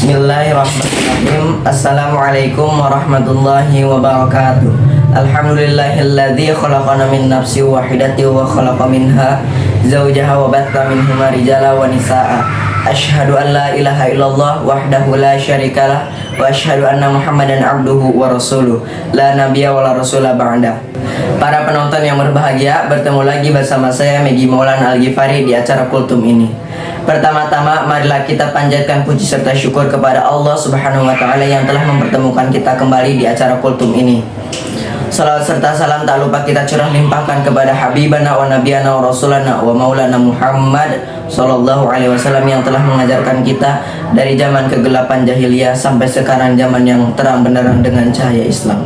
Bismillahirrahmanirrahim. Assalamualaikum warahmatullahi wabarakatuh. Alhamdulillahilladzi khalaqana min nafsin wahidatin wa khalaqa minha zawjaha wa batha minhuma rijalan wa nisaa'a. Asyhadu an la ilaha illallah wahdahu la syarikalah wa asyhadu anna Muhammadan abduhu wa rasuluh. La nabiyya wa la rasula ba'da. Para penonton yang berbahagia, bertemu lagi bersama saya Megi Maulana Al-Ghifari di acara Kultum ini. Pertama-tama, marilah kita panjatkan puji serta syukur kepada Allah Subhanahu wa Ta'ala yang telah mempertemukan kita kembali di acara Kultum ini. Salawat serta salam tak lupa kita curah limpahkan kepada Habibana wa Nabiyana wa Rasulana wa Maulana Muhammad Sallallahu Alaihi Wasallam yang telah mengajarkan kita dari zaman kegelapan jahiliyah sampai sekarang zaman yang terang benderang dengan cahaya Islam.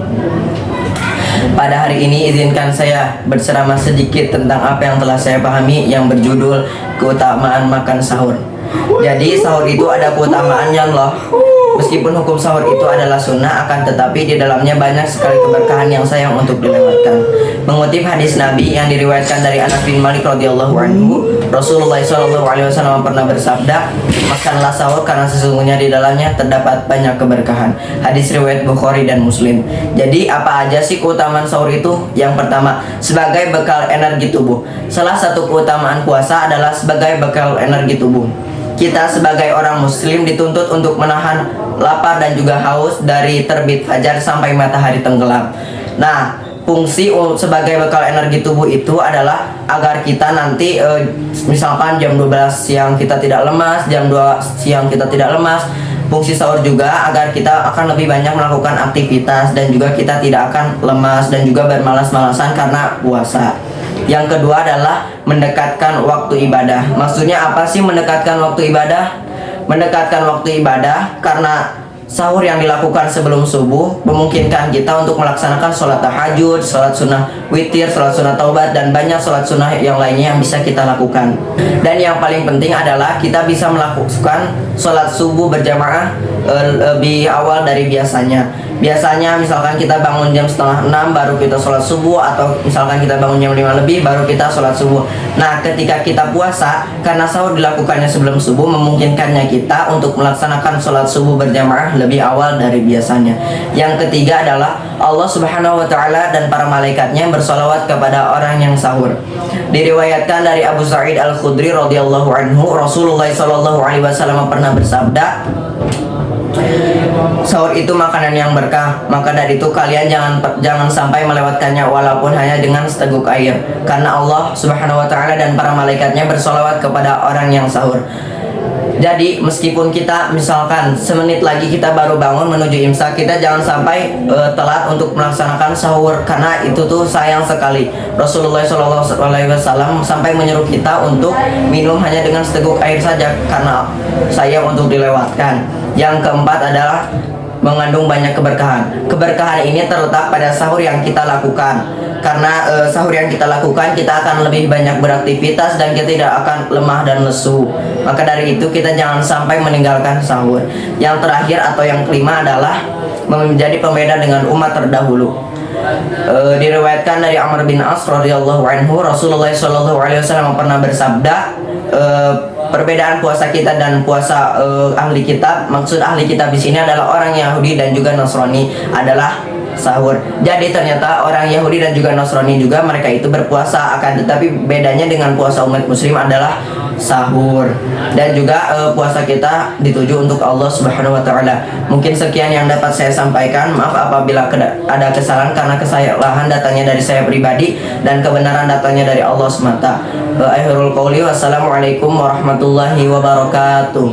Pada hari ini izinkan saya berceramah sedikit tentang apa yang telah saya pahami yang berjudul keutamaan makan sahur. Jadi sahur itu ada keutamaannya loh. Meskipun hukum sahur itu adalah sunnah, akan tetapi di dalamnya banyak sekali keberkahan yang sayang untuk dilewatkan. Mengutip hadis Nabi yang diriwayatkan dari Anas bin Malik radhiyallahu anhu, Rasulullah SAW pernah bersabda, makanlah sahur karena sesungguhnya di dalamnya terdapat banyak keberkahan. Hadis riwayat Bukhari dan Muslim. Jadi apa aja sih keutamaan sahur itu? Yang pertama, sebagai bekal energi tubuh. Salah satu keutamaan puasa adalah sebagai bekal energi tubuh. Kita sebagai orang muslim dituntut untuk menahan lapar dan juga haus dari terbit fajar sampai matahari tenggelam. Nah, fungsi sebagai bekal energi tubuh itu adalah agar kita nanti misalkan jam 12 siang kita tidak lemas, jam 2 siang kita tidak lemas. Fungsi sahur juga agar kita akan lebih banyak melakukan aktivitas dan juga kita tidak akan lemas dan juga bermalas-malasan karena puasa. Yang kedua adalah mendekatkan waktu ibadah. Maksudnya apa sih mendekatkan waktu ibadah? Mendekatkan waktu ibadah karena sahur yang dilakukan sebelum subuh memungkinkan kita untuk melaksanakan sholat tahajud, sholat sunnah witir, sholat sunnah taubat, dan banyak sholat sunnah yang lainnya yang bisa kita lakukan. Dan yang paling penting adalah kita bisa melakukan sholat subuh berjamaah lebih awal dari biasanya. Biasanya misalkan kita bangun jam setengah 6 baru kita sholat subuh, atau misalkan kita bangun jam 5 lebih baru kita sholat subuh. Nah, ketika kita puasa, karena sahur dilakukannya sebelum subuh, memungkinkannya kita untuk melaksanakan sholat subuh berjamaah lebih awal dari biasanya. Yang ketiga adalah Allah Subhanahu wa Ta'ala dan para malaikatnya bersolawat kepada orang yang sahur. Diriwayatkan dari Abu Sa'id Al-Khudri radhiyallahu anhu, Rasulullah SAW pernah bersabda, sahur itu makanan yang berkah, maka dari itu kalian jangan sampai melewatkannya walaupun hanya dengan seteguk air, karena Allah Subhanahu wa Ta'ala dan para malaikatnya bersolawat kepada orang yang sahur. Jadi meskipun kita misalkan semenit lagi kita baru bangun menuju imsak, kita jangan sampai telat untuk melaksanakan sahur, karena itu tuh sayang sekali. Rasulullah SAW sampai menyuruh kita untuk minum hanya dengan seteguk air saja karena sayang untuk dilewatkan. Yang keempat adalah mengandung banyak keberkahan. Keberkahan ini terletak pada sahur yang kita lakukan. Karena sahur yang kita lakukan, kita akan lebih banyak beraktivitas dan kita tidak akan lemah dan lesu. Maka dari itu kita jangan sampai meninggalkan sahur. Yang terakhir atau yang kelima adalah menjadi pembeda dengan umat terdahulu. Diriwayatkan dari Amr bin As radhiyallahu anhu, Rasulullah SAW pernah bersabda, perbedaan puasa kita dan puasa ahli kitab. Maksud ahli kitab di sini adalah orang Yahudi dan juga Nasrani adalah sahur. Jadi ternyata orang Yahudi dan juga Nasrani juga mereka itu berpuasa, akan tetapi bedanya dengan puasa umat muslim adalah sahur. Dan juga puasa kita dituju untuk Allah Subhanahu wa Ta'ala. Mungkin sekian yang dapat saya sampaikan. Maaf apabila ada kesalahan, karena kesalahan datanya dari saya pribadi dan kebenaran datanya dari Allah semata. Akhirul qauli wassalamualaikum warahmatullahi wabarakatuh.